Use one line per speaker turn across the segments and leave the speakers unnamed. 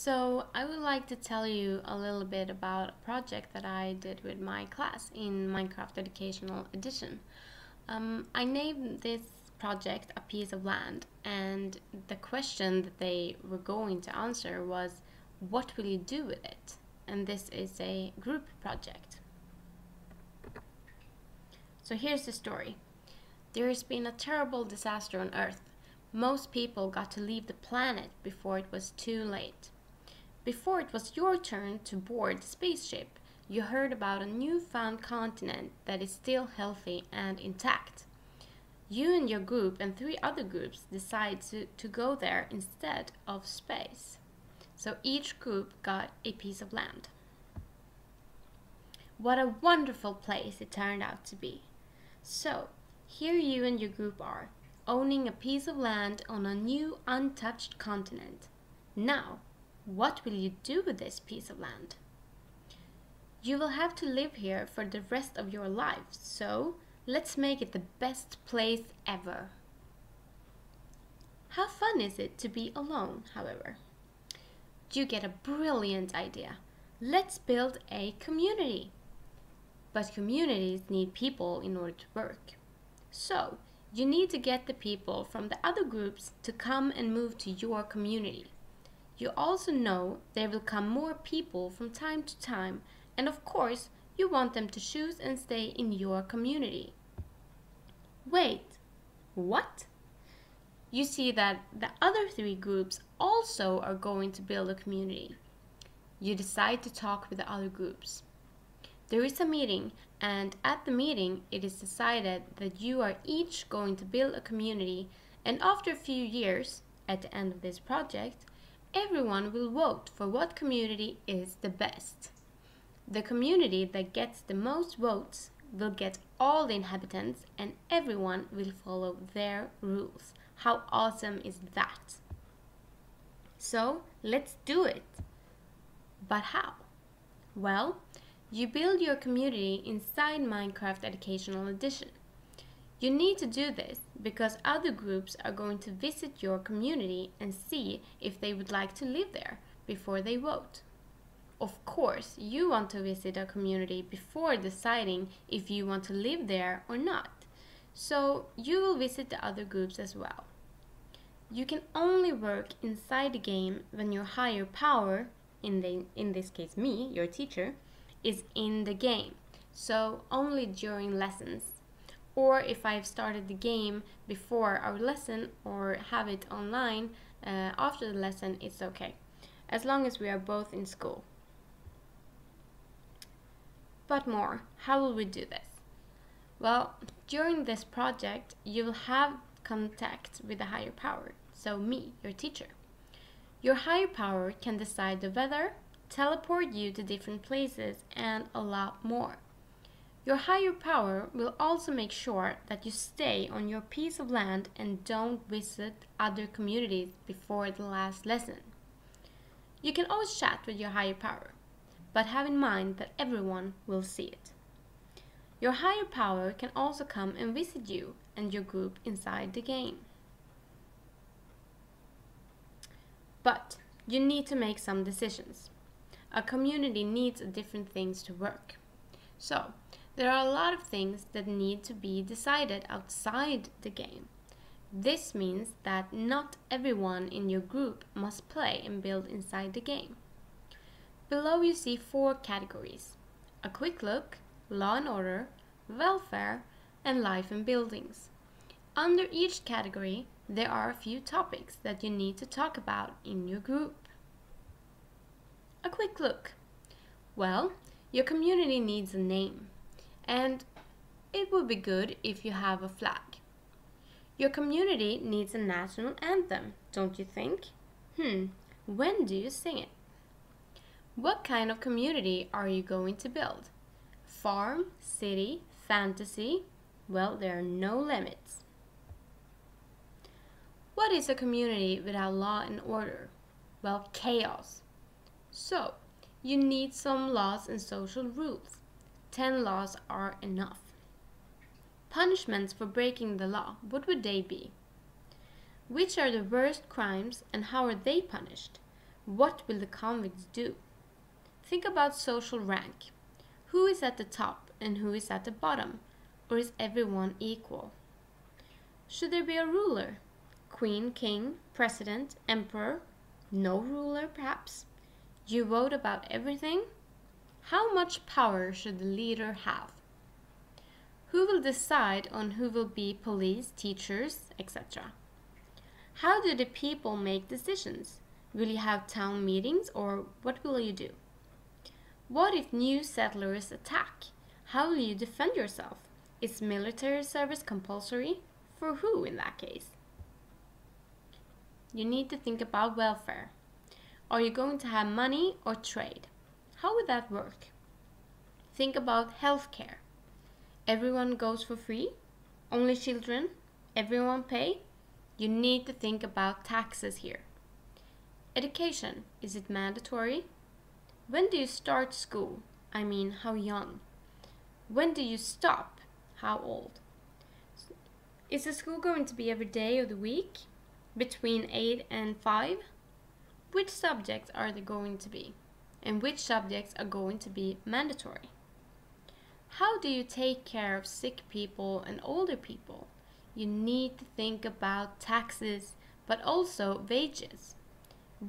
So I would like to tell you a little bit about a project that I did with my class in Minecraft Educational Edition. I named this project A Piece of Land, and the question that they were going to answer was, what will you do with it? And this is a group project. So here's the story. There has been a terrible disaster on Earth. Most people got to leave the planet before it was too late. Before it was your turn to board the spaceship, you heard about a newfound continent that is still healthy and intact. You and your group and 3 other groups decide to go there instead of space. So each group got a piece of land. What a wonderful place it turned out to be. So, here you and your group are, owning a piece of land on a new untouched continent. Now, what will you do with this piece of land? You will have to live here for the rest of your lives, so let's make it the best place ever. How fun is it to be alone, however? You get a brilliant idea. Let's build a community. But communities need people in order to work. So, you need to get the people from the other groups to come and move to your community. You also know there will come more people from time to time, and of course, you want them to choose and stay in your community. Wait, what? You see that the other 3 groups also are going to build a community. You decide to talk with the other groups. There is a meeting, and at the meeting it is decided that you are each going to build a community, and after a few years, at the end of this project, everyone will vote for what community is the best. The community that gets the most votes will get all the inhabitants, and everyone will follow their rules. How awesome is that? So, let's do it. But how? Well, you build your community inside Minecraft Educational Edition. You need to do this because other groups are going to visit your community and see if they would like to live there before they vote. Of course, you want to visit a community before deciding if you want to live there or not. So you will visit the other groups as well. You can only work inside the game when your higher power, in this case me, your teacher, is in the game. So only during lessons. Or if I've started the game before our lesson or have it online after the lesson, it's okay, as long as we are both in school. But more, how will we do this? Well, during this project, you will have contact with the higher power, so me, your teacher. Your higher power can decide the weather, teleport you to different places, and a lot more. Your higher power will also make sure that you stay on your piece of land and don't visit other communities before the last lesson. You can always chat with your higher power, but have in mind that everyone will see it. Your higher power can also come and visit you and your group inside the game. But you need to make some decisions. A community needs different things to work. So, there are a lot of things that need to be decided outside the game. This means that not everyone in your group must play and build inside the game. Below you see 4 categories: a quick look, law and order, welfare, and life and buildings. Under each category, there are a few topics that you need to talk about in your group. A quick look. Well, your community needs a name, and it would be good if you have a flag. Your community needs a national anthem, don't you think? When do you sing it? What kind of community are you going to build? Farm, city, fantasy? Well, there are no limits. What is a community without law and order? Well, chaos. So, you need some laws and social rules. 10 laws are enough. Punishments for breaking the law, what would they be? Which are the worst crimes and how are they punished? What will the convicts do? Think about social rank. Who is at the top and who is at the bottom? Or is everyone equal? Should there be a ruler? Queen, king, president, emperor? No ruler, perhaps? You vote about everything? How much power should the leader have? Who will decide on who will be police, teachers, etc.? How do the people make decisions? Will you have town meetings or what will you do? What if new settlers attack? How will you defend yourself? Is military service compulsory? For who in that case? You need to think about welfare. Are you going to have money or trade? How would that work? Think about healthcare. Everyone goes for free? Only children? Everyone pay? You need to think about taxes here. Education, is it mandatory? When do you start school? I mean, how young? When do you stop? How old? Is the school going to be every day of the week? Between 8 and 5? Which subjects are there going to be? And which subjects are going to be mandatory? How do you take care of sick people and older people? You need to think about taxes, but also wages.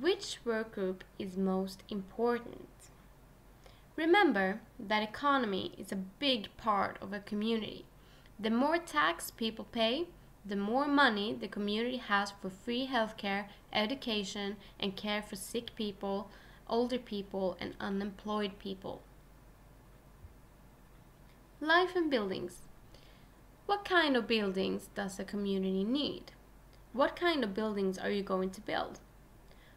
Which work group is most important? Remember that economy is a big part of a community. The more tax people pay, the more money the community has for free healthcare, education, and care for sick people, older people, and unemployed people. Life in buildings. What kind of buildings does a community need? What kind of buildings are you going to build?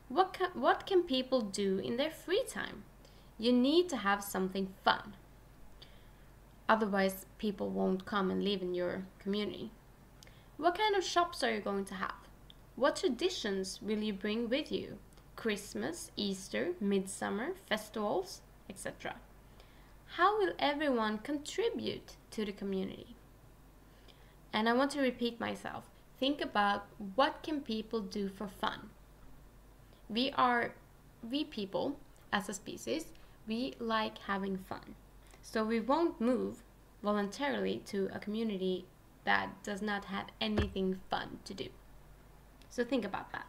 What can people do in their free time? You need to have something fun. Otherwise, people won't come and live in your community. What kind of shops are you going to have? What traditions will you bring with you? Christmas, Easter, Midsummer, festivals, etc. How will everyone contribute to the community? And I want to repeat myself. Think about what can people do for fun. We people, as a species, we like having fun. So we won't move voluntarily to a community that does not have anything fun to do. So think about that.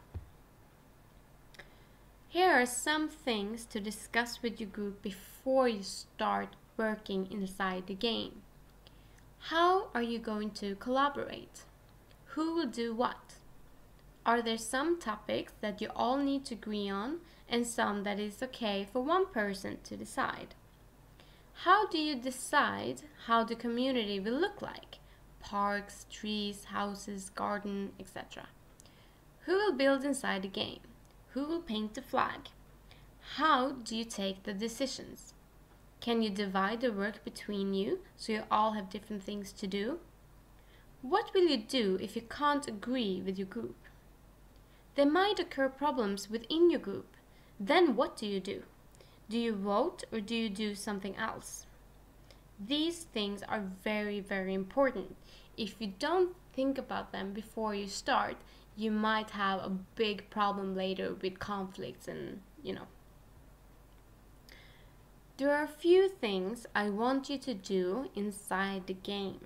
Here are some things to discuss with your group before you start working inside the game. How are you going to collaborate? Who will do what? Are there some topics that you all need to agree on and some that is okay for one person to decide? How do you decide how the community will look like? Parks, trees, houses, garden, etc. Who will build inside the game? Who will paint the flag? How do you take the decisions? Can you divide the work between you so you all have different things to do? What will you do if you can't agree with your group? There might occur problems within your group. Then what do you do? Do you vote or do you do something else? These things are very, very important. If you don't think about them before you start, you might have a big problem later with conflicts and, There are a few things I want you to do inside the game.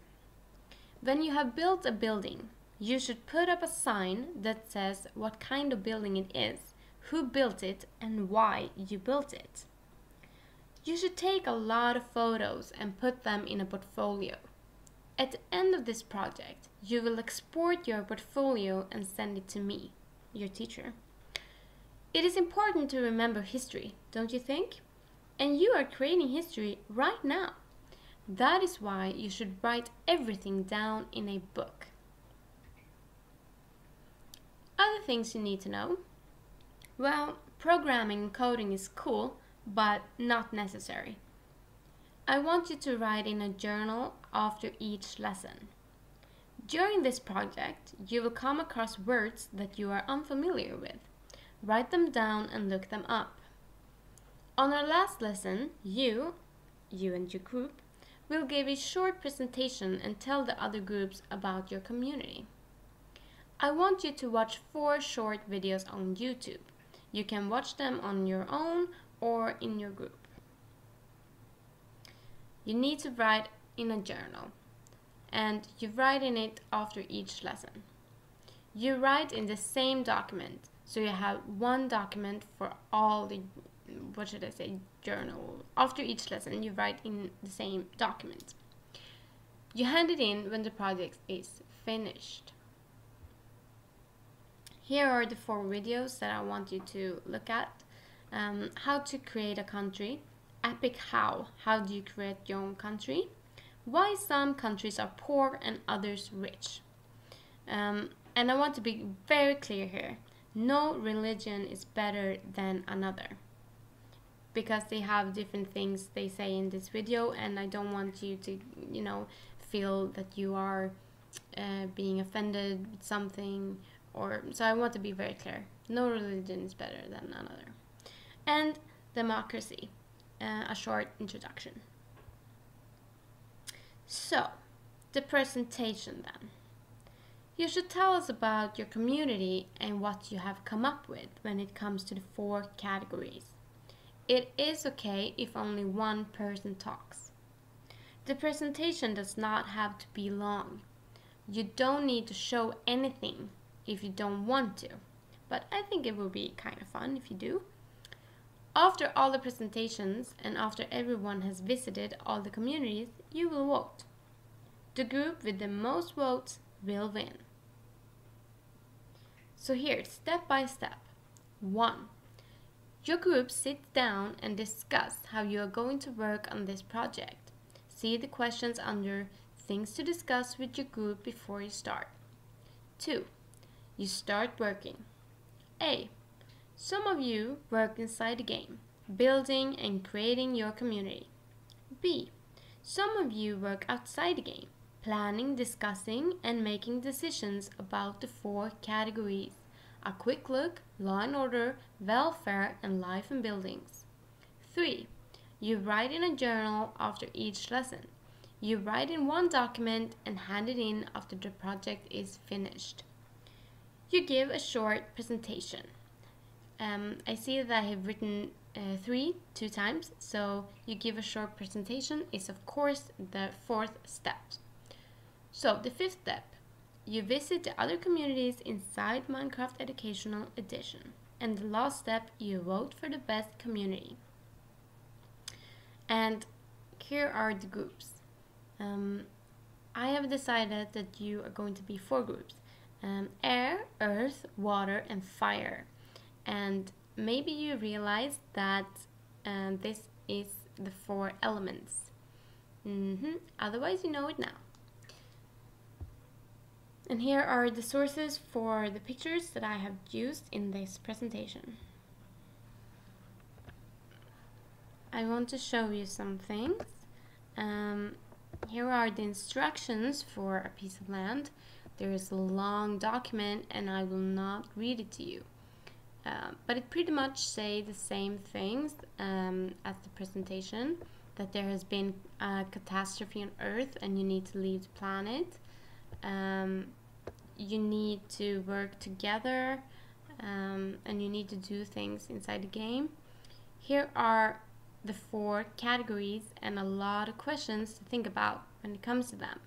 When you have built a building, you should put up a sign that says what kind of building it is, who built it, and why you built it. You should take a lot of photos and put them in a portfolio. At the end of this project, you will export your portfolio and send it to me, your teacher. It is important to remember history, don't you think? And you are creating history right now. That is why you should write everything down in a book. Other things you need to know. Well, programming and coding is cool, but not necessary. I want you to write in a journal after each lesson. During this project, you will come across words that you are unfamiliar with. Write them down and look them up. On our last lesson, you and your group, will give a short presentation and tell the other groups about your community. I want you to watch 4 short videos on YouTube. You can watch them on your own or in your group. You need to write in a journal, and you write in it after each lesson. You write in the same document, so you have one document for all the, journal. After each lesson, you write in the same document. You hand it in when the project is finished. Here are the 4 videos that I want you to look at. How to create a country. Epic how. How do you create your own country? Why some countries are poor and others rich. And I want to be very clear here. No religion is better than another, because they have different things they say in this video, and I don't want you to, feel that you are being offended with something, so I want to be very clear. No religion is better than another. And democracy, a short introduction. So, the presentation then. You should tell us about your community and what you have come up with when it comes to the 4 categories. It is okay if only one person talks. The presentation does not have to be long. You don't need to show anything if you don't want to, but I think it will be kind of fun if you do. After all the presentations and after everyone has visited all the communities, you will vote. The group with the most votes will win. So here, step by step. 1. Your group sits down and discuss how you are going to work on this project. See the questions under things to discuss with your group before you start. 2. You start working. A. Some of you work inside the game, building and creating your community. B. Some of you work outside the game, planning, discussing, and making decisions about the 4 categories. A quick look, law and order, welfare, and life in buildings. 3. You write in a journal after each lesson. You write in one document and hand it in after the project is finished. You give a short presentation. I see that I have written 2 times, so you give a short presentation is of course the 4th step. So the 5th step, you visit the other communities inside Minecraft Educational Edition. And the last step, you vote for the best community. And here are the groups. I have decided that you are going to be 4 groups. Air, earth, water, and fire. And maybe you realize that this is the 4 elements. Otherwise, you know it now. And here are the sources for the pictures that I have used in this presentation. I want to show you some things. Here are the instructions for a piece of land. There is a long document and I will not read it to you. But it pretty much say the same things as the presentation, that there has been a catastrophe on Earth and you need to leave the planet. You need to work together and you need to do things inside the game. Here are the 4 categories and a lot of questions to think about when it comes to them.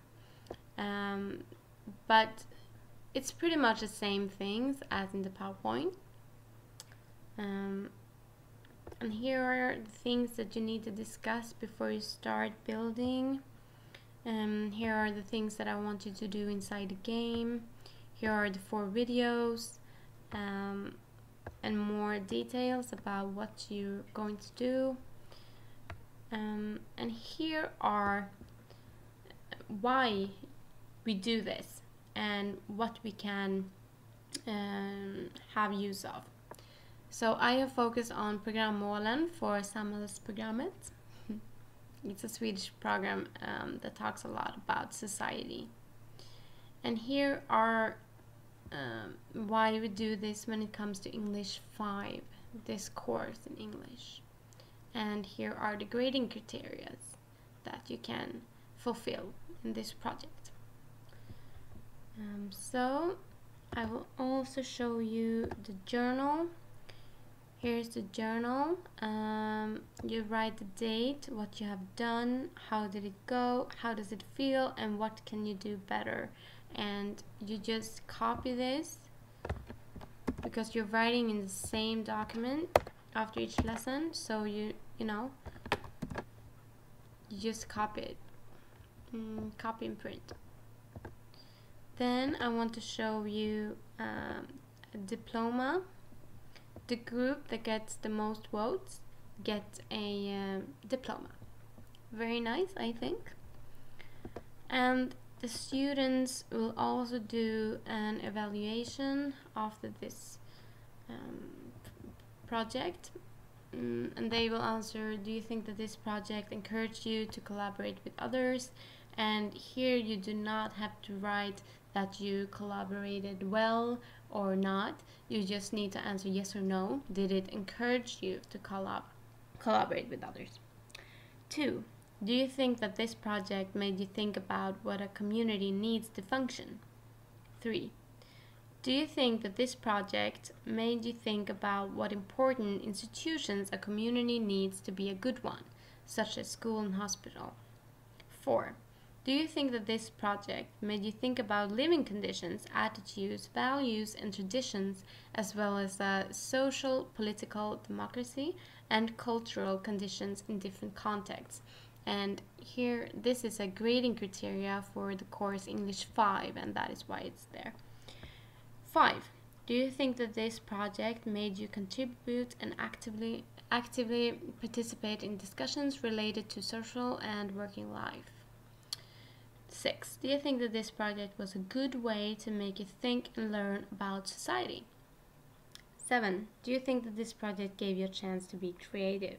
But it's pretty much the same things as in the PowerPoint. And here are the things that you need to discuss before you start building. Here are the things that I want you to do inside the game. Here are the 4 videos and more details about what you're going to do. And here are why we do this and what we can have use of. So I have focused on programmålen for Samhällsprogrammet. It's a Swedish program that talks a lot about society. And here are why we do this when it comes to English 5, this course in English. And here are the grading criteria that you can fulfill in this project. So I will also show you the journal. Here's the journal. You write the date, what you have done, how did it go, how does it feel, and what can you do better. And you just copy this because you're writing in the same document after each lesson. So you know, you just copy it, copy and print. Then I want to show you a diploma. The group that gets the most votes gets a diploma. Very nice, I think. And the students will also do an evaluation after this project. And they will answer, do you think that this project encouraged you to collaborate with others? And here you do not have to write that you collaborated well or not. You just need to answer yes or no. Did it encourage you to collaborate with others? 2. Do you think that this project made you think about what a community needs to function? 3. Do you think that this project made you think about what important institutions a community needs to be a good one, such as school and hospital? 4. Do you think that this project made you think about living conditions, attitudes, values, and traditions, as well as social, political, democracy, and cultural conditions in different contexts? And here, this is a grading criteria for the course English 5, and that is why it's there. 5. Do you think that this project made you contribute and actively participate in discussions related to social and working life? 6. Do you think that this project was a good way to make you think and learn about society? 7. Do you think that this project gave you a chance to be creative?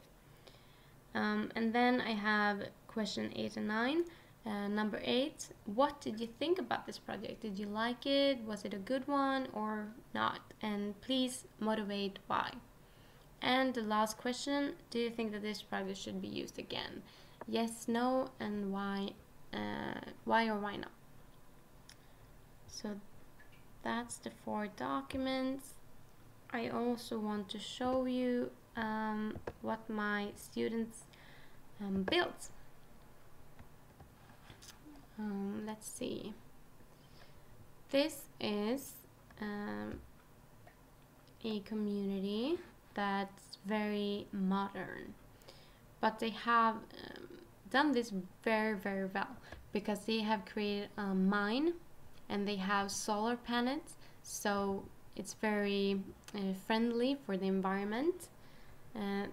And then I have question 8 and 9. Number 8, what did you think about this project? Did you like it? Was it a good one or not? And please motivate why. And the last question, do you think that this project should be used again? Yes, no, and why or why not? So that's the 4 documents. I also want to show you what my students built. Let's see. This is a community that's very modern, but they have done this very, very well because they have created a mine and they have solar panels, so it's very friendly for the environment.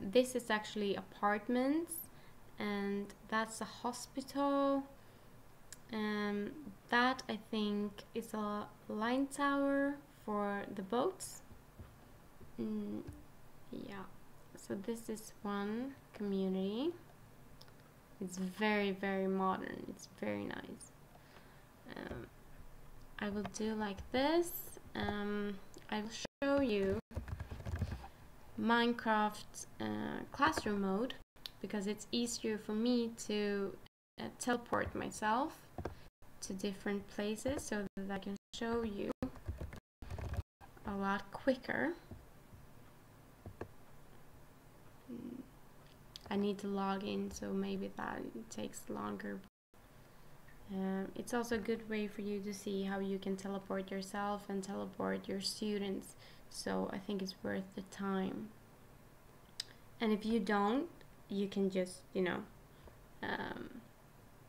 This is actually apartments, and that's a hospital. That I think is a line tower for the boats. Yeah, so this is one community. It's very, very modern. It's very nice. I will do like this. I will show you Minecraft classroom mode because it's easier for me to teleport myself to different places so that I can show you a lot quicker. I need to log in, so maybe that takes longer. It's also a good way for you to see how you can teleport yourself and teleport your students, so I think it's worth the time. And if you don't, you can just,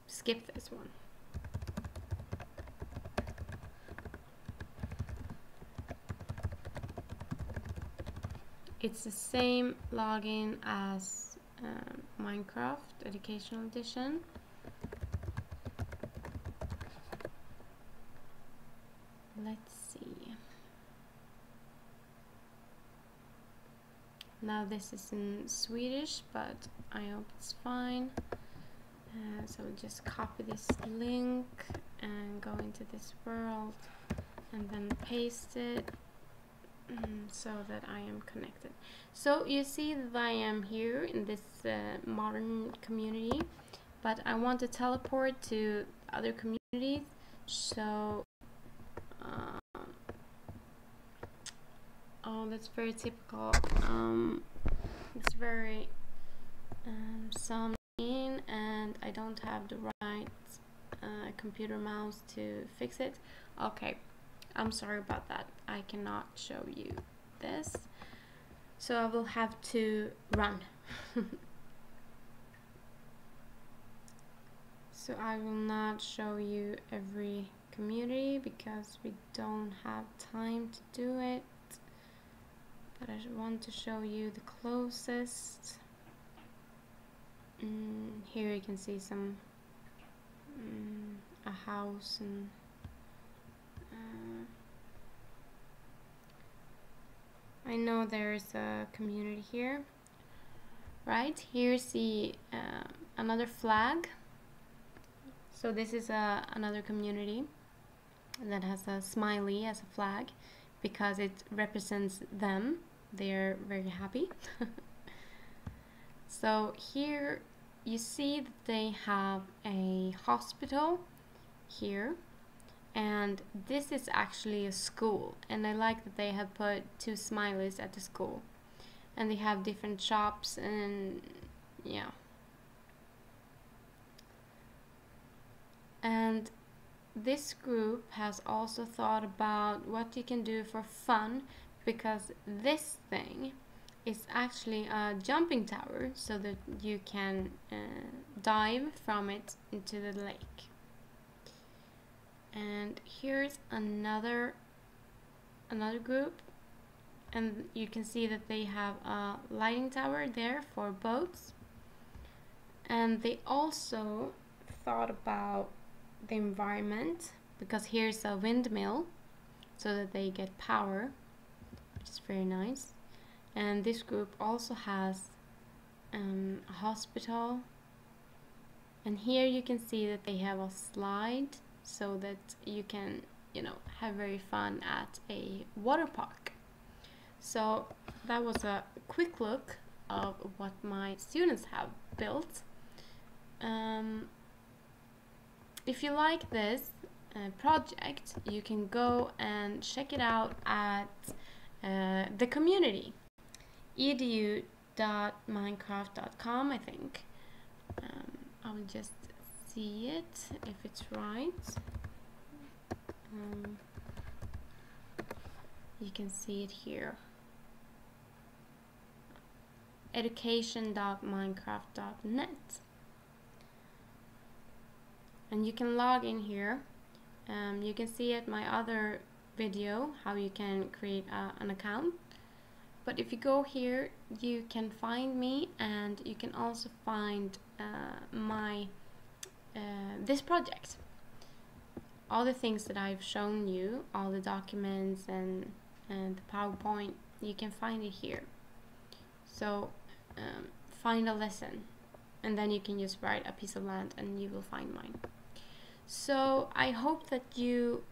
skip this one. It's the same login as Minecraft Educational Edition. Let's see. Now this is in Swedish, but I hope it's fine. So just copy this link and go into this world and then paste it so that I am connected. So you see that I am here in this modern community, but I want to teleport to other communities, so Oh, that's very typical. It's very some and I don't have the right computer mouse to fix it. Okay, I'm sorry about that. I cannot show you this, so I will have to run. So I will not show you every community because we don't have time to do it, but I want to show you the closest. Here you can see some a house and I know there's a community here. Right, here's the another flag. So this is another community that has a smiley as a flag because it represents them. They're very happy. So here you see that they have a hospital here, and this is actually a school, and I like that they have put 2 smileys at the school, and they have different shops and yeah. And this group has also thought about what you can do for fun, because this thing is actually a jumping tower so that you can dive from it into the lake. And here's another group, and you can see that they have a lighting tower there for boats, and they also thought about the environment because here's a windmill so that they get power, which is very nice. And this group also has a hospital, and here you can see that they have a slide so that you can, you know, have very fun at a water park. So that was a quick look of what my students have built. If you like this project, you can go and check it out at the community, edu.minecraft.com, I think. I will just see it if it's right. You can see it here, education.minecraft.net. And you can log in here. You can see at my other video how you can create an account. But if you go here, you can find me, and you can also find this project. All the things that I've shown you, all the documents and the PowerPoint, you can find it here. So find a lesson, and then you can just write a piece of land and you will find mine. So I hope that you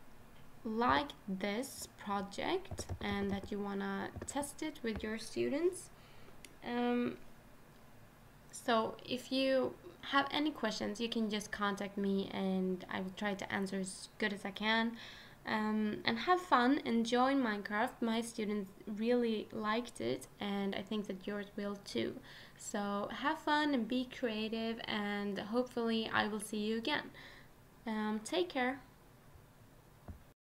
like this project and that you wanna test it with your students. So if you have any questions, you can just contact me and I will try to answer as good as I can. And have fun, enjoy Minecraft. My students really liked it, and I think that yours will too. So have fun and be creative, and hopefully I will see you again. Take care.